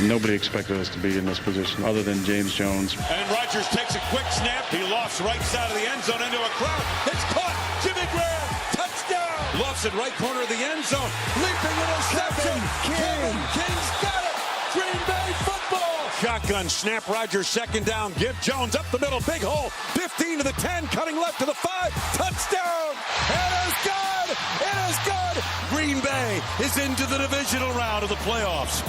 Nobody expected us to be in this position other than James Jones. And Rodgers takes a quick snap. He lofts right side of the end zone into a crowd. It's caught. Jimmy Graham. Touchdown. Lofts it right corner of the end zone. Leaping interception. Kevin King's got it. Green Bay football. Shotgun snap. Rodgers second down. Give Jones up the middle. Big hole. 15 to the 10. Cutting left to the 5. Touchdown. It is good. It is good. Green Bay is into the divisional round of the playoffs.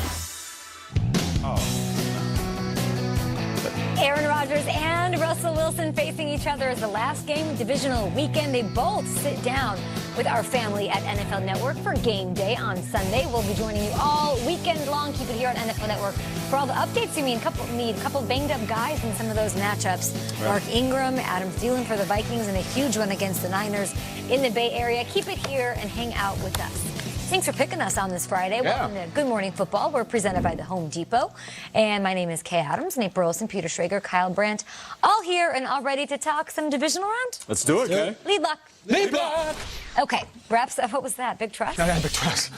Aaron Rodgers and Russell Wilson facing each other as the last game of divisional weekend. They both sit down with our family at NFL Network for game day on Sunday. We'll be joining you all weekend long. Keep it here on NFL Network for all the updates you need. A couple banged up guys in some of those matchups. Right. Mark Ingram, Adam Thielen for the Vikings, and a huge one against the Niners in the Bay Area. Keep it here and hang out with us. Thanks for picking us on this Friday. Welcome to Good Morning Football. We're presented by the Home Depot. And my name is Kay Adams, Nate Burleson, Peter Schrager, Kyle Brandt, all here and all ready to talk some divisional round. Let's do it, Kay. Lead block. Lead block. Okay, wraps up. What was that? Big trust? Yeah, big trust.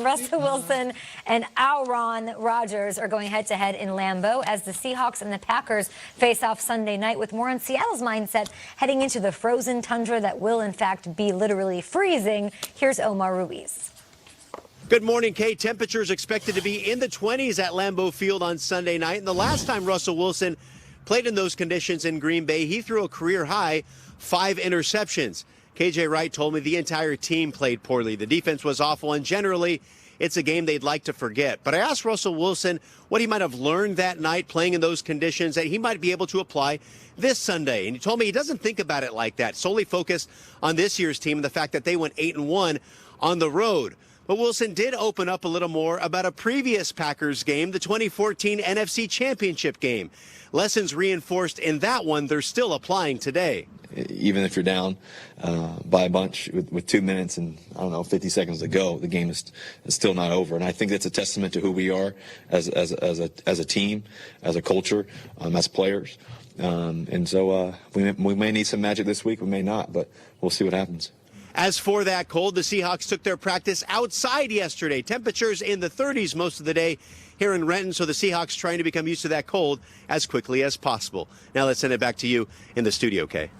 Russell Wilson and Aaron Rodgers are going head-to-head in Lambeau as the Seahawks and the Packers face off Sunday night, with more on Seattle's mindset heading into the frozen tundra that will, in fact, be literally freezing. Here's Omar Ruiz. Good morning, Kay. Temperatures expected to be in the 20s at Lambeau Field on Sunday night. And the last time Russell Wilson played in those conditions in Green Bay, he threw a career-high 5 interceptions. KJ Wright told me the entire team played poorly. The defense was awful, and generally, it's a game they'd like to forget. But I asked Russell Wilson what he might have learned that night playing in those conditions that he might be able to apply this Sunday. And he told me he doesn't think about it like that, solely focused on this year's team and the fact that they went 8-1 on the road. But Wilson did open up a little more about a previous Packers game, the 2014 NFC Championship game. Lessons reinforced in that one, they're still applying today. Even if you're down by a bunch with 2 minutes and, 50 seconds to go, the game is still not over. And I think that's a testament to who we are as a team, as a culture, as players. And so we may need some magic this week, we may not, but we'll see what happens. As for that cold, the Seahawks took their practice outside yesterday. Temperatures in the 30s most of the day here in Renton, so the Seahawks trying to become used to that cold as quickly as possible. Now let's send it back to you in the studio, Kay.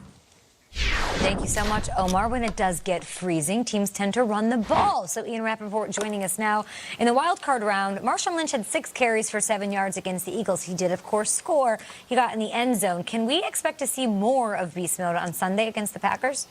Thank you so much, Omar. When it does get freezing, teams tend to run the ball. So Ian Rappaport joining us now. In the wild card round, Marshawn Lynch had 6 carries for 7 yards against the Eagles. He did, of course, score. He got in the end zone. Can we expect to see more of beast mode on Sunday against the Packers?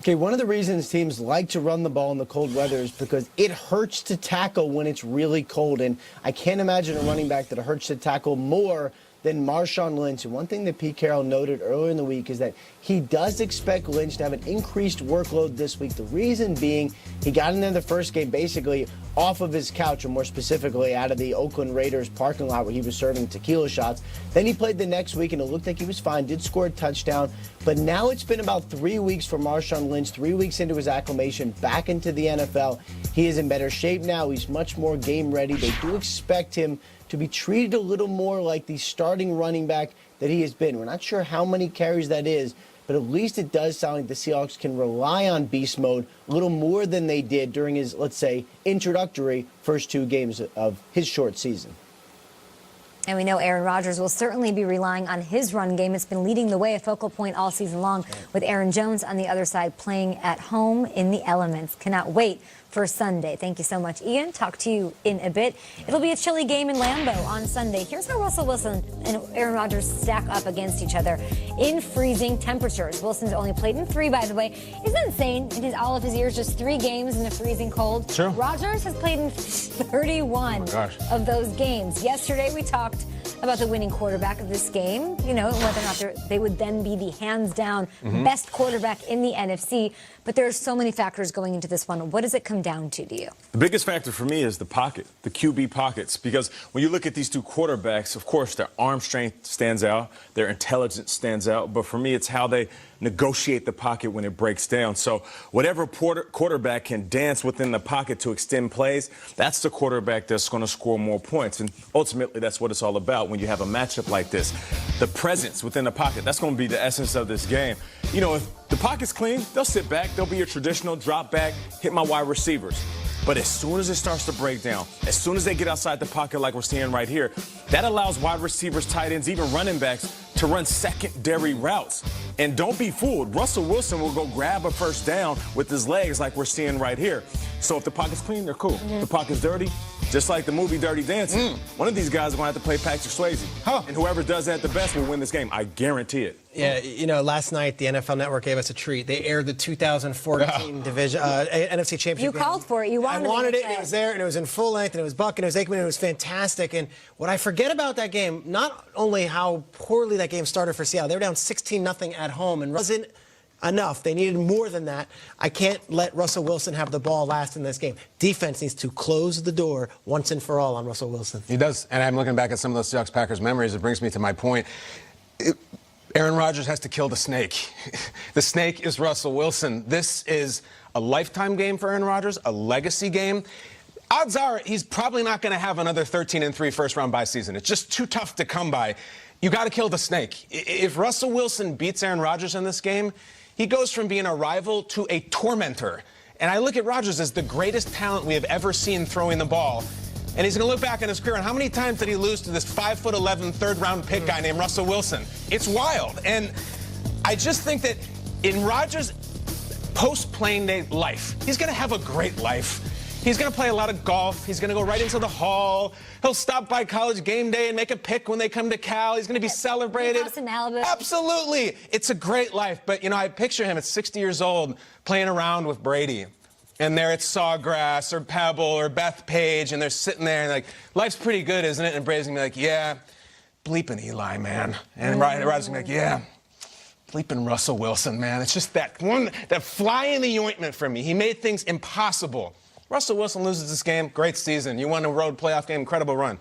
Okay, one of the reasons teams like to run the ball in the cold weather is because it hurts to tackle when it's really cold. And I can't imagine a running back that hurts to tackle more than Marshawn Lynch. And one thing that Pete Carroll noted earlier in the week is that he does expect Lynch to have an increased workload this week. The reason being, he got in there the first game basically off of his couch, or more specifically out of the Oakland Raiders parking lot where he was serving tequila shots. Then he played the next week and it looked like he was fine, did score a touchdown. But now it's been about 3 weeks for Marshawn Lynch, 3 weeks into his acclimation back into the NFL. He is in better shape now. He's much more game ready. They do expect him to be treated a little more like the starting running back that he has been. We're not sure how many carries that is, but at least it does sound like the Seahawks can rely on beast mode a little more than they did during his, let's say, introductory first 2 games of his short season. And we know Aaron Rodgers will certainly be relying on his run game. It's been leading the way, a focal point all season long, with Aaron Jones on the other side playing at home in the elements. Cannot wait for Sunday. Thank you so much, Ian. Talk to you in a bit. It'll be a chilly game in Lambeau on Sunday. Here's how Russell Wilson and Aaron Rodgers stack up against each other in freezing temperatures. Wilson's only played in 3, by the way. Isn't insane? In all of his years, just 3 games in the freezing cold. Sure. Rodgers has played in 31 of those games. Yesterday, we talked about the winning quarterback of this game, whether or not they would then be the hands-down best quarterback in the NFC. But there are so many factors going into this one. What does it come down to you? The biggest factor for me is the pocket, the QB pockets, because when you look at these 2 quarterbacks, of course, their arm strength stands out, their intelligence stands out, but for me, it's how they negotiate the pocket when it breaks down. So whatever quarterback can dance within the pocket to extend plays, that's the quarterback that's going to score more points. And ultimately, that's what it's all about when you have a matchup like this. The presence within the pocket, that's going to be the essence of this game. If the pocket's clean, they'll sit back. They'll be your traditional drop back, hit my wide receivers. But as soon as it starts to break down, as soon as they get outside the pocket like we're seeing right here, that allows wide receivers, tight ends, even running backs to run secondary routes. And don't be fooled. Russell Wilson will go grab a first down with his legs like we're seeing right here. So if the pocket's clean, they're cool. If the pocket's dirty, just like the movie Dirty Dancing, one of these guys is going to have to play Patrick Swayze. And whoever does that the best will win this game. I guarantee it. Yeah, you know, last night the NFL Network gave us a treat. They aired the 2014 division NFC Championship You game. called for it. You wanted it. I wanted it, and to it was there, and it was in full length, and it was Buck, and it was Aikman, and it was fantastic. And what I forget about that game, not only how poorly that game started for Seattle, they were down 16-0 at home, and wasn't enough. They needed more than that. I can't let Russell Wilson have the ball last in this game. Defense needs to close the door once and for all on Russell Wilson. He does, and I'm looking back at some of those Seahawks-Packers memories. It brings me to my point. Aaron Rodgers has to kill the snake. The snake is Russell Wilson. This is a lifetime game for Aaron Rodgers, a legacy game. Odds are he's probably not going to have another 13-3 first-round bye season. It's just too tough to come by. You got to kill the snake. If Russell Wilson beats Aaron Rodgers in this game, he goes from being a rival to a tormentor. And I look at Rodgers as the greatest talent we have ever seen throwing the ball. And he's going to look back on his career, and how many times did he lose to this 5'11", third-round pick guy named Russell Wilson? It's wild. And I just think that in Rodgers' post-playing day life, he's going to have a great life. He's going to play a lot of golf. He's going to go right into the hall. He'll stop by College game day and make a pick when they come to Cal. He's going to be celebrated. House in Malibu. Absolutely. It's a great life. But, you know, I picture him at 60 years old playing around with Brady. And they're at Sawgrass or Pebble or Bethpage, and they're sitting there and like, life's pretty good, isn't it? And Brady's gonna be like, yeah, bleeping Eli, man. And Rodgers gonna be like, yeah, bleeping Russell Wilson, man. It's just that fly in the ointment for me. He made things impossible. Russell Wilson loses this game, great season. You won a road playoff game, incredible run.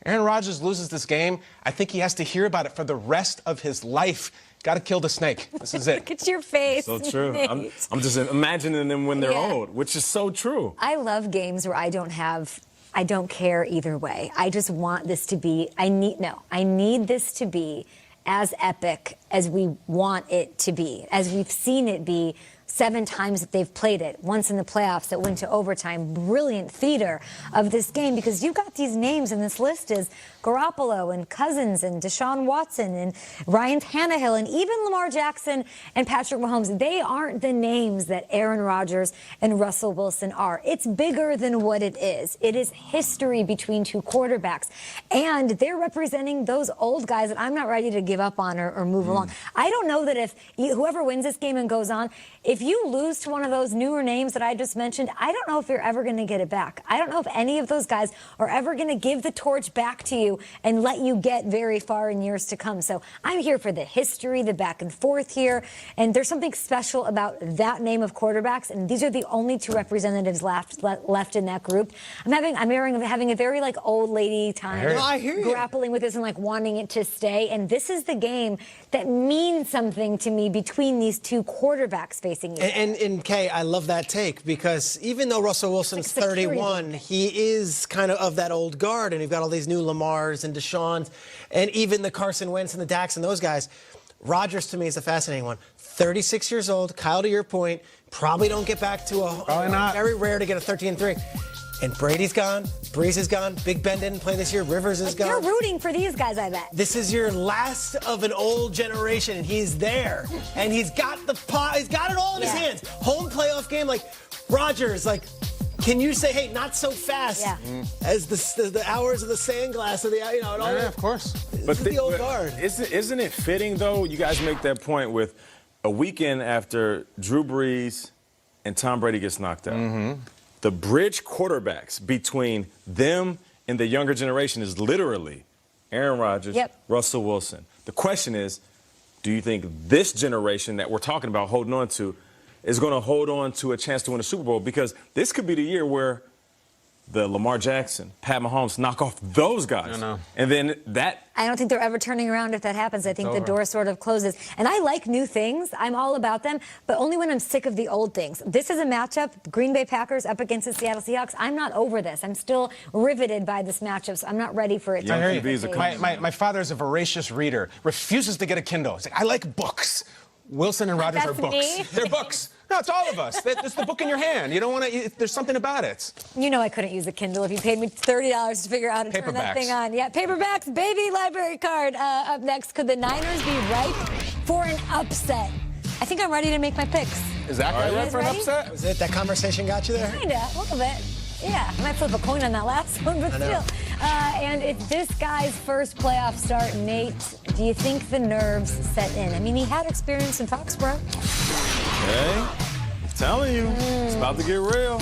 Aaron Rodgers loses this game. I think he has to hear about it for the rest of his life. Got to kill the snake. This is it. Look at your face. So true. I'm just imagining them when they're old, which is so true. I love games where I don't care either way. I just want this to be, I need this to be as epic as we want it to be, as we've seen it be 7 times that they've played it, once in the playoffs that went to overtime. Brilliant theater of this game, because you've got these names in this list as Garoppolo and Cousins and Deshaun Watson and Ryan Tannehill and even Lamar Jackson and Patrick Mahomes. They aren't the names that Aaron Rodgers and Russell Wilson are. It's bigger than what it is. It is history between two quarterbacks, and they're representing those old guys that I'm not ready to give up on or move along. I don't know that if whoever wins this game and goes on, if you lose to one of those newer names that I just mentioned, I don't know if you're ever going to get it back. I don't know if any of those guys are ever going to give the torch back to you and let you get very far in years to come. So I'm here for the history, the back and forth here, and there's something special about that name of quarterbacks, and these are the only 2 representatives left in that group. I'm having a very like old lady time grappling with this and like wanting it to stay, and this is the game that means something to me between these 2 quarterbacks facing each other. And Kay, I love that take, because even though Russell Wilson's 31, he is kind of that old guard, and you've got all these new Lamars and Deshaun's, and even the Carson Wentz and the Dax and those guys. Rodgers, to me, is a fascinating one. 36 years old, Kyle, to your point, probably don't get back to Probably not. Very rare to get a 13-3. And Brady's gone, Breeze is gone, Big Ben didn't play this year, Rivers is gone. You're rooting for these guys, I bet. This is your last of an old generation, and he's there. And he's got he's got it all in his hands. Home playoff game, like Rodgers, like, can you say, hey, not so fast as the hours of the sand glass of the, you know, and all that? Of course. But the old guard. Isn't it fitting, though? You guys make that point with a weekend after Drew Brees and Tom Brady gets knocked out. The bridge quarterbacks between them and the younger generation is literally Aaron Rodgers, Russell Wilson. The question is, do you think this generation that we're talking about holding on to is going to hold on to a chance to win a Super Bowl? Because this could be the year where the Lamar Jackson, Pat Mahomes knock off those guys. I know. And then that... I don't think they're ever turning around if that happens. I think the door sort of closes. And I like new things. I'm all about them, but only when I'm sick of the old things. This is a matchup, Green Bay Packers up against the Seattle Seahawks. I'm not over this. I'm still riveted by this matchup, so I'm not ready for it to My father's a voracious reader, refuses to get a Kindle. He's like, I like books. Wilson and Rodgers are books. Me. They're books. No, it's all of us. It's the book in your hand. You don't want to. There's something about it. You know I couldn't use a Kindle if you paid me $30 to figure out how to turn that thing on. Yeah, paperbacks, baby, library card. Up next, could the Niners be ripe for an upset? I think I'm ready to make my picks. Is that guy ready for an upset? Was it that conversation got you there? Kinda, a little bit. Yeah, I might flip a coin on that last one, but still. And it's this guy's first playoff start. Nate, do you think the nerves set in? I mean, he had experience in Foxborough. Hey, I'm telling you, it's about to get real.